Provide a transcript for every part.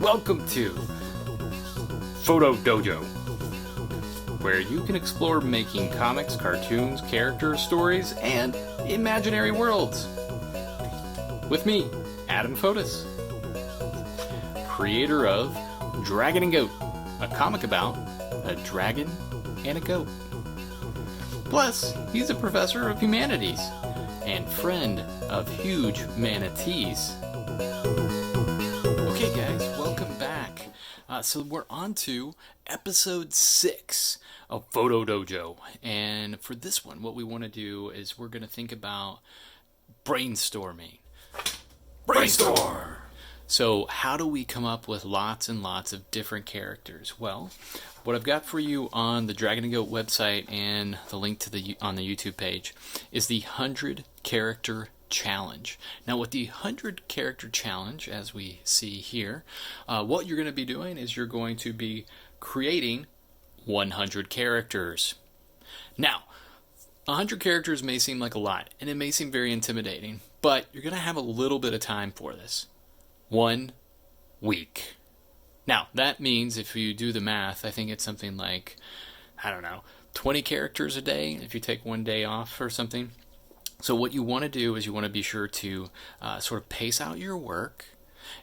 Welcome to Foto Dojo, where you can explore making comics, cartoons, characters, stories, and imaginary worlds. With me, Adam Fotos, creator of Dragon and Goat, a comic about a dragon and a goat. Plus, he's a professor of humanities and friend of huge manatees. Okay guys, welcome back. So we're on to episode 6 of Foto Dojo. And for this one, what we want to do is we're going to think about brainstorming. Brainstorm! So how do we come up with lots and lots of different characters? Well, what I've got for you on the Dragon and Goat website and the link to on the YouTube page is the 100 character challenge. Now with the 100 character challenge, as we see here, what you're going to be doing is you're going to be creating 100 characters. Now, 100 characters may seem like a lot, and it may seem very intimidating, but you're going to have a little bit of time for this. 1 week. Now, that means if you do the math, I think it's something like, 20 characters a day if you take one day off or something. So what you want to do is you want to be sure to sort of pace out your work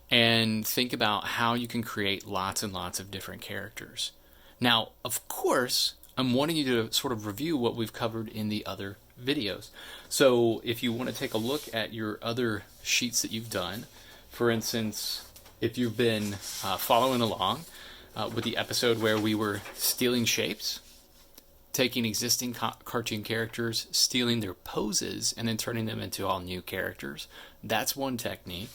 and think about how you can create lots and lots of different characters. Now, of course, I'm wanting you to sort of review what we've covered in the other videos. So if you want to take a look at your other sheets that you've done, for instance, if you've been following along with the episode where we were stealing shapes, taking existing cartoon characters, stealing their poses, and then turning them into all new characters. That's one technique.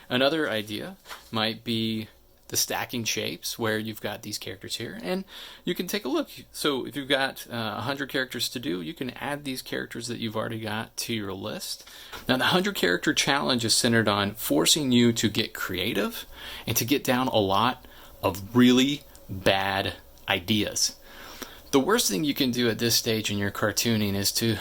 Another idea might be the stacking shapes, where you've got these characters here, and you can take a look. So if you've got 100 characters to do, you can add these characters that you've already got to your list. Now the 100 character challenge is centered on forcing you to get creative and to get down a lot of really bad ideas. The worst thing you can do at this stage in your cartooning is to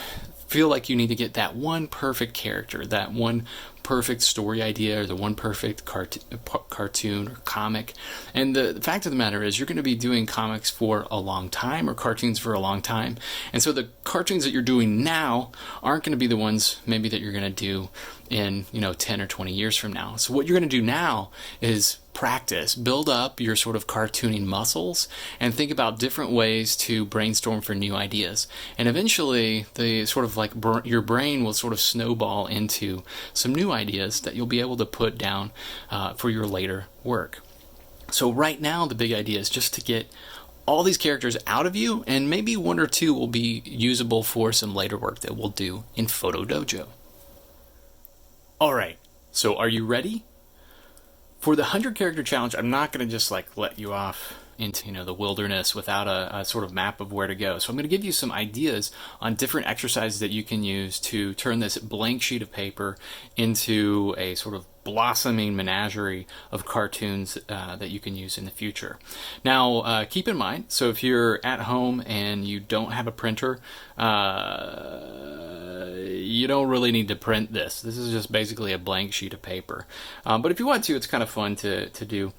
feel like you need to get that one perfect character, that one perfect story idea, or the one perfect cartoon or comic. And the fact of the matter is you're going to be doing comics for a long time, or cartoons for a long time. And so the cartoons that you're doing now aren't going to be the ones maybe that you're going to do in 10 or 20 years from now. So what you're going to do now is practice, build up your sort of cartooning muscles, and think about different ways to brainstorm for new ideas. And eventually, the sort of like your brain will sort of snowball into some new ideas that you'll be able to put down for your later work. So right now, the big idea is just to get all these characters out of you, and maybe one or two will be usable for some later work that we'll do in Foto Dojo. All right, so are you ready? For the 100 character challenge, I'm not going to just let you off into the wilderness without a sort of map of where to go. So I'm going to give you some ideas on different exercises that you can use to turn this blank sheet of paper into a sort of blossoming menagerie of cartoons that you can use in the future. Now, keep in mind, so if you're at home and you don't have a printer, you don't really need to print this. This is just basically a blank sheet of paper. But if you want to, it's kind of fun to do,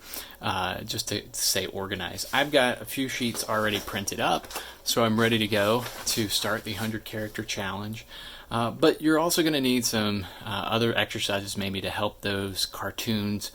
just to stay organized. I've got a few sheets already printed up, so I'm ready to go to start the 100 character challenge. But you're also going to need some other exercises maybe to help those cartoons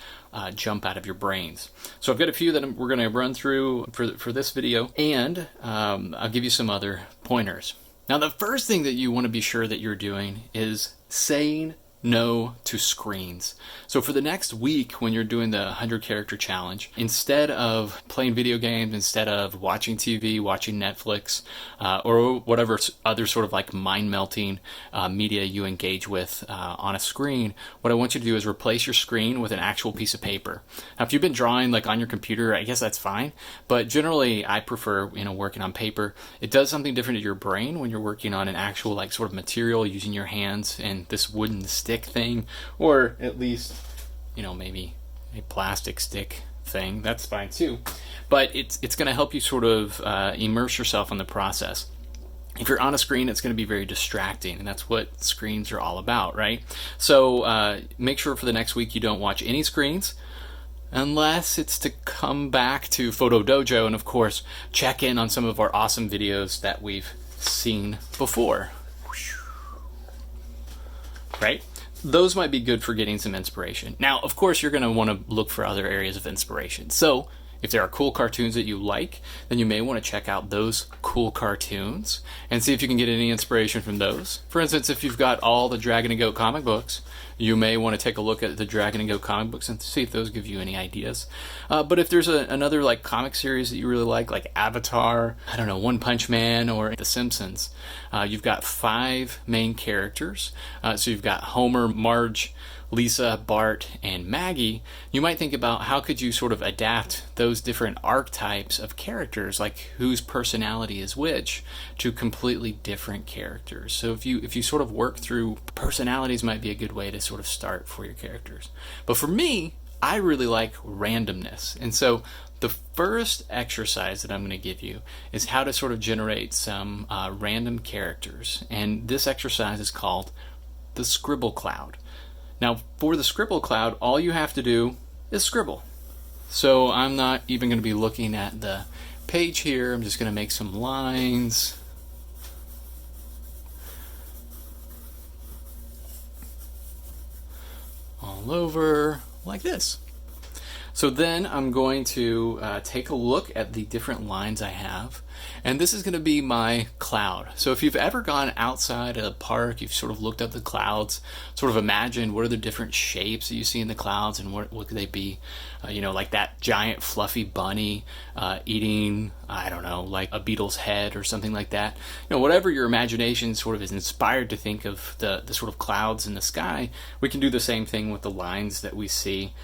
jump out of your brains. So I've got a few that we're going to run through for this video, and I'll give you some other pointers. Now the first thing that you want to be sure that you're doing is saying no to screens. So for the next week when you're doing the 100 character challenge, instead of playing video games, instead of watching TV, watching Netflix, or whatever other sort of like mind-melting media you engage with on a screen, what I want you to do is replace your screen with an actual piece of paper. Now if you've been drawing on your computer, I guess that's fine, but generally I prefer working on paper. It does something different to your brain when you're working on an actual sort of material using your hands and this wooden stick thing, or at least maybe a plastic stick thing. That's fine too, but it's going to help you sort of immerse yourself in the process. If you're on a screen, it's going to be very distracting, and that's what screens are all about, right? So make sure for the next week you don't watch any screens. unless it's to come back to Foto Dojo and of course check in on some of our awesome videos that we've seen before. Right? Those might be good for getting some inspiration. Now, of course, you're going to want to look for other areas of inspiration. So if there are cool cartoons that you like, then you may want to check out those cool cartoons and see if you can get any inspiration from those. For instance, if you've got all the Dragon and Goat comic books, you may want to take a look at the Dragon and Goat comic books and see if those give you any ideas. But if there's another like comic series that you really like Avatar, I don't know, One Punch Man, or The Simpsons, you've got 5 main characters. So you've got Homer, Marge, Lisa, Bart, and Maggie. You might think about how could you sort of adapt those different archetypes of characters, like whose personality is which, to completely different characters. So if you sort of work through personalities, might be a good way to sort of start for your characters. But for me, I really like randomness. And so the first exercise that I'm going to give you is how to sort of generate some random characters. And this exercise is called the Scribble Cloud. Now, for the Scribble Cloud, all you have to do is scribble. So I'm not even going to be looking at the page here. I'm just going to make some lines. All over, like this. So then I'm going to take a look at the different lines I have, and this is going to be my cloud. So if you've ever gone outside a park, you've sort of looked up the clouds, sort of imagined what are the different shapes that you see in the clouds and what could they be, like that giant fluffy bunny eating, I don't know, like a beetle's head or something like that. Whatever your imagination sort of is inspired to think of the sort of clouds in the sky, we can do the same thing with the lines that we see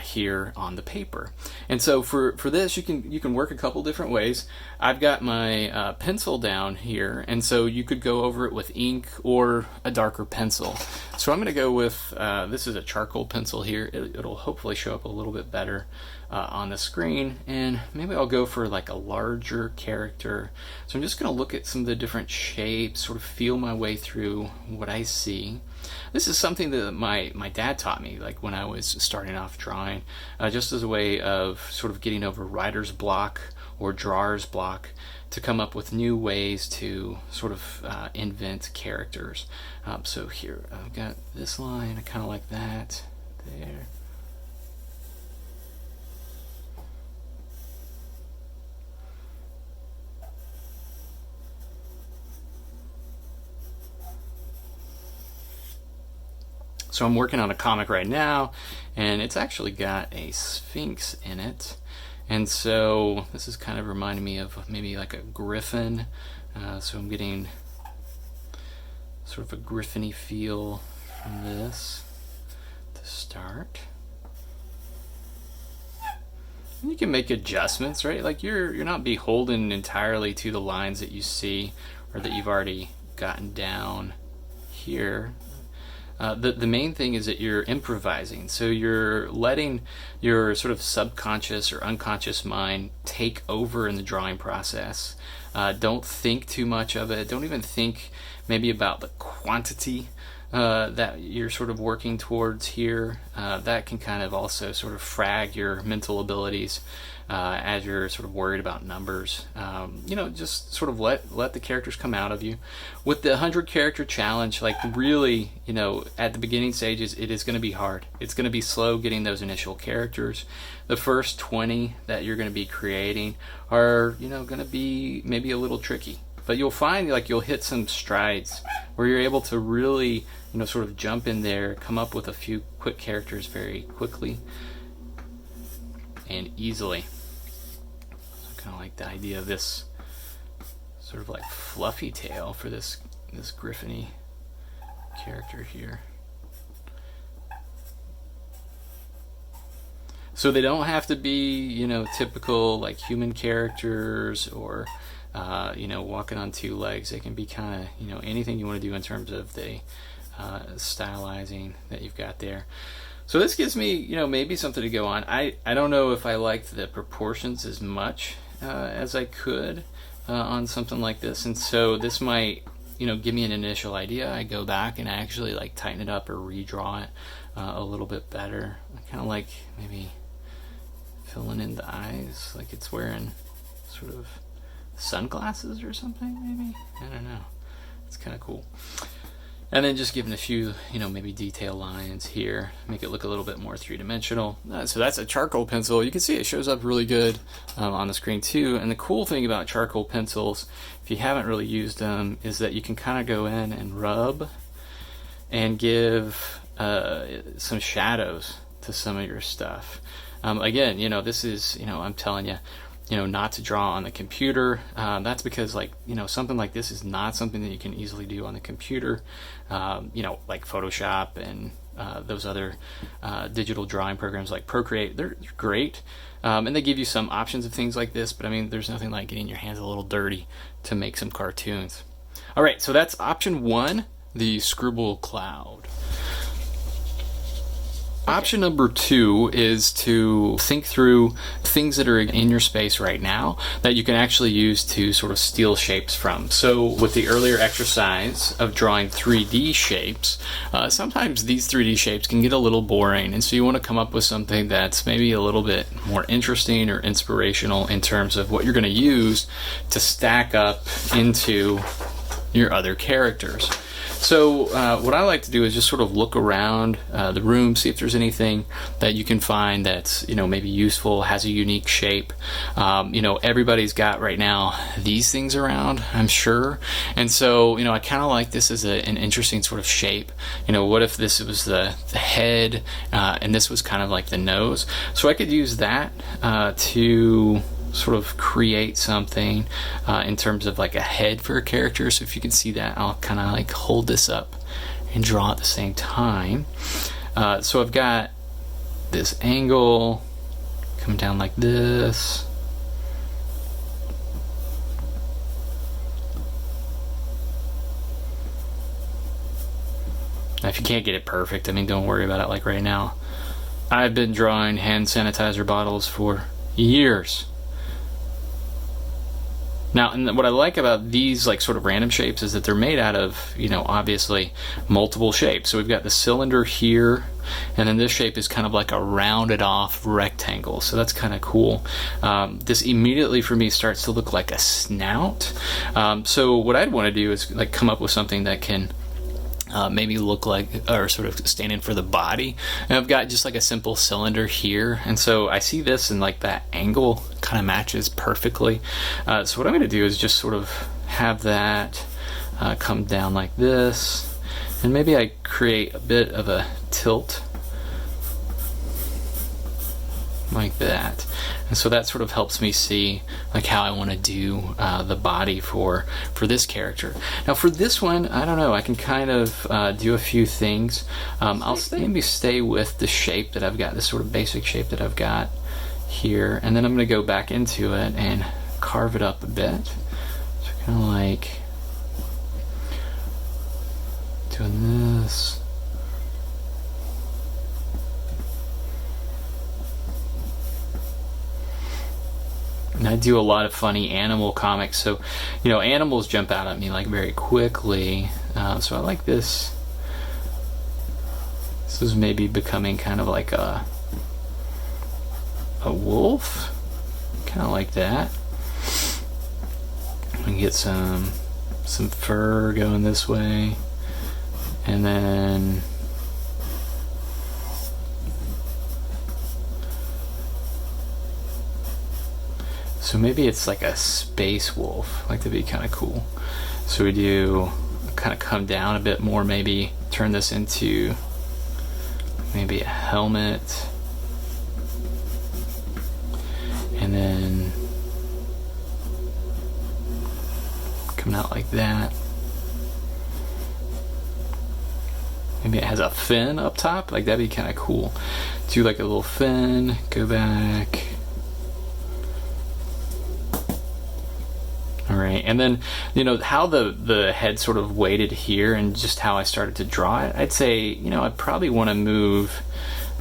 here on the paper. And so for this, you can work a couple different ways. I've got my pencil down here, and so you could go over it with ink or a darker pencil. So I'm going to go with this is a charcoal pencil here. It'll hopefully show up a little bit better on the screen, and maybe I'll go for like a larger character. So I'm just going to look at some of the different shapes, sort of feel my way through what I see. This is something that my dad taught me, like when I was starting off drawing, just as a way of sort of getting over writer's block or drawer's block to come up with new ways to sort of invent characters. So here I've got this line, I kind of like that there. So I'm working on a comic right now, and it's actually got a sphinx in it. And so this is kind of reminding me of maybe like a griffin. So I'm getting sort of a griffin-y feel from this to start. And you can make adjustments, right? Like you're not beholden entirely to the lines that you see or that you've already gotten down here. The main thing is that you're improvising. So you're letting your sort of subconscious or unconscious mind take over in the drawing process. Don't think too much of it. Don't even think maybe about the quantity that you're sort of working towards here. That can kind of also sort of frag your mental abilities as you're sort of worried about numbers. Just sort of let the characters come out of you. With the 100 character challenge, like really, at the beginning stages, it is going to be hard. It's going to be slow getting those initial characters. The first 20 that you're going to be creating are, going to be maybe a little tricky. But you'll find like you'll hit some strides where you're able to really, sort of jump in there, come up with a few quick characters very quickly and easily. So kind of like the idea of this sort of like fluffy tail for this griffin-y character here. So they don't have to be, typical like human characters or walking on 2 legs. They can be kind of, anything you want to do in terms of the stylizing that you've got there. So this gives me, maybe something to go on. I don't know if I liked the proportions as much as I could on something like this, and so this might, give me an initial idea. I go back and I actually tighten it up or redraw it a little bit better. I kind of like maybe, filling in the eyes like it's wearing sort of sunglasses or something, maybe? I don't know. It's kind of cool. And then just giving a few, maybe detail lines here, make it look a little bit more three-dimensional. So that's a charcoal pencil. You can see it shows up really good on the screen too. And the cool thing about charcoal pencils, if you haven't really used them, is that you can kind of go in and rub and give some shadows to some of your stuff. Again, this is, I'm telling you, not to draw on the computer. That's because something like this is not something that you can easily do on the computer. Like Photoshop and those other digital drawing programs like Procreate, they're great. And they give you some options of things like this, but I mean, there's nothing like getting your hands a little dirty to make some cartoons. All right, so that's option 1, the Scribble Cloud. Option number 2 is to think through things that are in your space right now that you can actually use to sort of steal shapes from. So with the earlier exercise of drawing 3D shapes, sometimes these 3D shapes can get a little boring, and so you want to come up with something that's maybe a little bit more interesting or inspirational in terms of what you're going to use to stack up into your other characters. So what I like to do is just sort of look around the room, see if there's anything that you can find that's maybe useful, has a unique shape. Everybody's got right now these things around, I'm sure, and so I kind of like this as an interesting sort of shape. What if this was the head and this was kind of like the nose? So I could use that to sort of create something in terms of like a head for a character. So if you can see that, I'll kind of like hold this up and draw at the same time. So I've got this angle come down like this. Now if you can't get it perfect, I mean, don't worry about it like right now. I've been drawing hand sanitizer bottles for years. Now, and what I like about these like sort of random shapes is that they're made out of, obviously multiple shapes. So we've got the cylinder here, and then this shape is kind of like a rounded off rectangle. So that's kind of cool. This immediately for me starts to look like a snout. So what I'd want to do is like come up with something that can maybe look like, or sort of stand in for the body. And I've got just like a simple cylinder here, and so I see this and like that angle kind of matches perfectly. So what I'm going to do is just sort of have that come down like this, and maybe I create a bit of a tilt like that. And so that sort of helps me see like how I want to do the body for this character. Now for this one, I don't know, I can kind of do a few things. I'll maybe stay with the shape that I've got, this sort of basic shape that I've got here, and then I'm going to go back into it and carve it up a bit. So kind of like doing this. And I do a lot of funny animal comics, so animals jump out at me like very quickly. So I like this. This is maybe becoming kind of like a wolf, kind of like that. We can get some fur going this way, and then so maybe it's like a space wolf. Like that'd be kind of cool. So we do kind of come down a bit more, maybe turn this into maybe a helmet, and then coming out like that. Maybe it has a fin up top, like that'd be kind of cool. Do like a little fin, go back. Alright, and then how the head sort of weighted here and just how I started to draw it, I'd say I probably want to move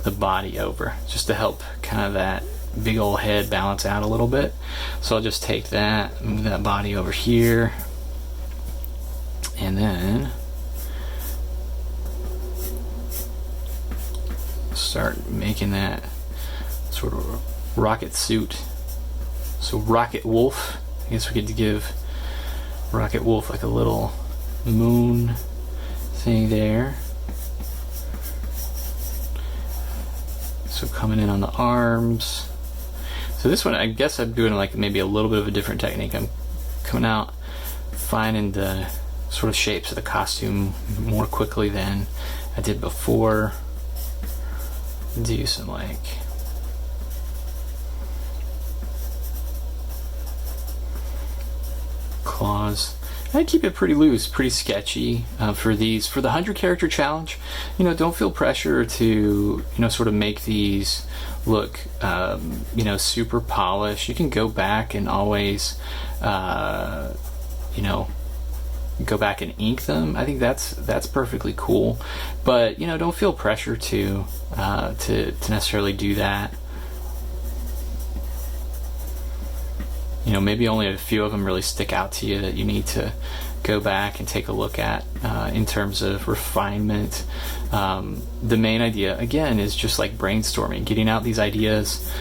the body over just to help kind of that big old head balance out a little bit. So I'll just take that, move that body over here, and then start making that sort of rocket suit. So Rocket Wolf, I guess we could give Rocket Wolf like a little moon thing there. So coming in on the arms. So this one, I guess I'm doing like maybe a little bit of a different technique. I'm coming out, finding the sort of shapes of the costume more quickly than I did before. Do some like claws. I keep it pretty loose, pretty sketchy for these. For the 100 character challenge, you know, don't feel pressure to, you know, sort of make these look, you know, super polished. You can go back and always, you know, go back and ink them. I think that's perfectly cool. But, you know, don't feel pressure to necessarily do that. You know, maybe only a few of them really stick out to you that you need to go back and take a look at in terms of refinement. The main idea, again, is just like brainstorming, getting out these ideas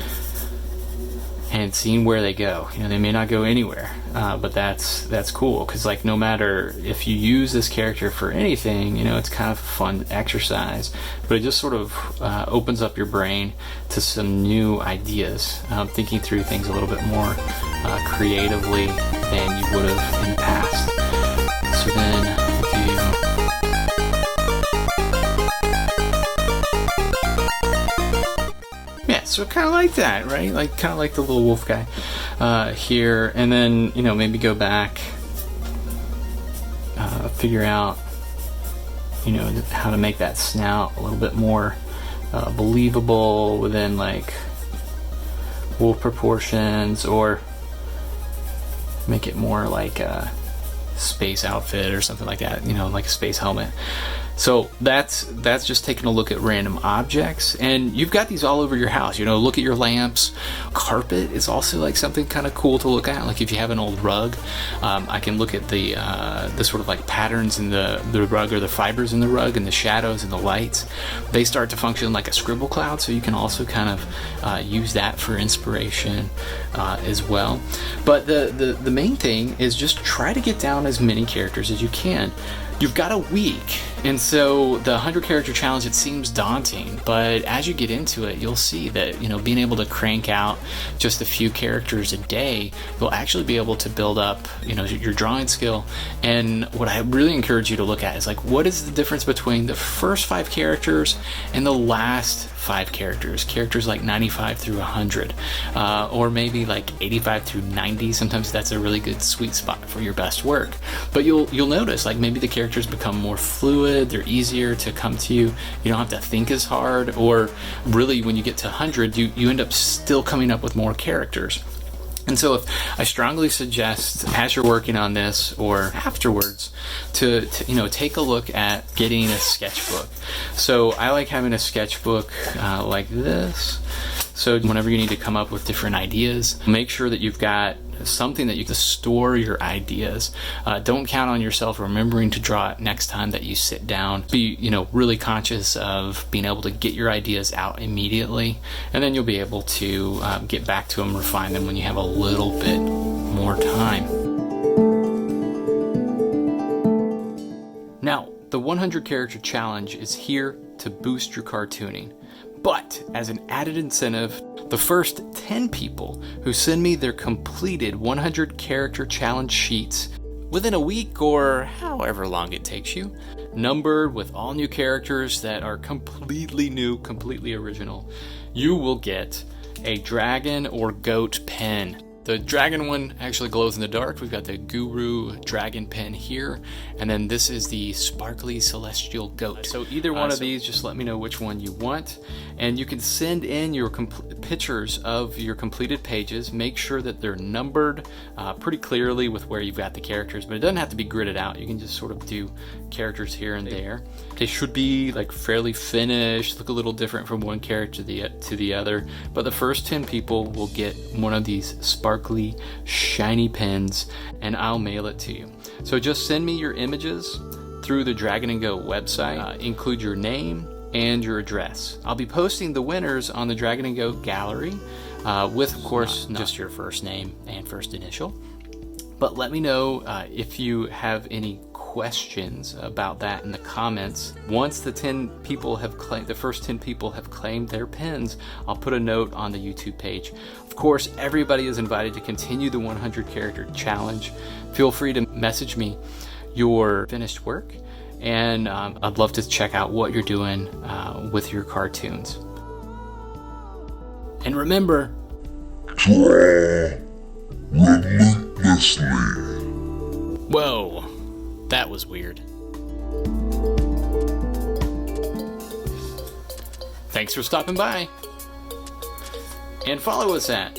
and seeing where they go. You know, they may not go anywhere, but that's cool, because like no matter if you use this character for anything, you know, it's kind of a fun exercise, but it just sort of opens up your brain to some new ideas, thinking through things a little bit more creatively than you would have in the past. So then so kind of like that, right? Like kind of like the little wolf guy here, and then, you know, maybe go back, figure out, you know, how to make that snout a little bit more believable within like wolf proportions, or make it more like a space outfit or something like that, you know, like a space helmet. So that's just taking a look at random objects, and you've got these all over your house. You know, look at your lamps. Carpet is also like something kind of cool to look at. Like if you have an old rug, I can look at the sort of like patterns in the rug, or the fibers in the rug, and the shadows and the lights. They start to function like a Scribble Cloud, so you can also kind of use that for inspiration as well. But the main thing is just try to get down as many characters as you can. You've got a week, and so the 100 character challenge, it seems daunting, but as you get into it, you'll see that, you know, being able to crank out just a few characters a day, you'll actually be able to build up, you know, your drawing skill. And what I really encourage you to look at is like, what is the difference between the first 5 characters and the last 5 characters like 95 through 100, or maybe like 85 through 90. Sometimes that's a really good sweet spot for your best work. But you'll notice like maybe the characters become more fluid, they're easier to come to you, you don't have to think as hard, or really when you get to 100, you end up still coming up with more characters. And so I strongly suggest, as you're working on this or afterwards, to you know, take a look at getting a sketchbook. So I like having a sketchbook like this. So whenever you need to come up with different ideas, make sure that you've got something that you can store your ideas. Don't count on yourself remembering to draw it next time that you sit down. Be, you know, really conscious of being able to get your ideas out immediately, and then you'll be able to get back to them, refine them when you have a little bit more time. Now, the 100 character challenge is here to boost your cartooning. But as an added incentive, the first 10 people who send me their completed 100 character challenge sheets within a week or however long it takes you, numbered with all new characters that are completely new, completely original, you will get a dragon or goat pen. The dragon one actually glows in the dark. We've got the Guru dragon pen here, and then this is the sparkly celestial goat. So either one of these, just let me know which one you want, and you can send in your pictures of your completed pages. Make sure that they're numbered pretty clearly with where you've got the characters, but it doesn't have to be gridded out. You can just sort of do characters here and there. They should be like fairly finished, look a little different from one character to the other, but the first 10 people will get one of these sparkly shiny pens, and I'll mail it to you. So just send me your images through the Dragon & Go website. Include your name and your address. I'll be posting the winners on the Dragon & Go gallery with, of course, just your first name and first initial. But let me know if you have any questions about that in the comments. Once the 10 people have claimed, the first 10 people have claimed their pins, I'll put a note on the YouTube page. Of course, everybody is invited to continue the 100 character challenge. Feel free to message me your finished work, and I'd love to check out what you're doing with your cartoons. And remember, draw relentlessly. Whoa, that was weird. Thanks for stopping by. And follow us at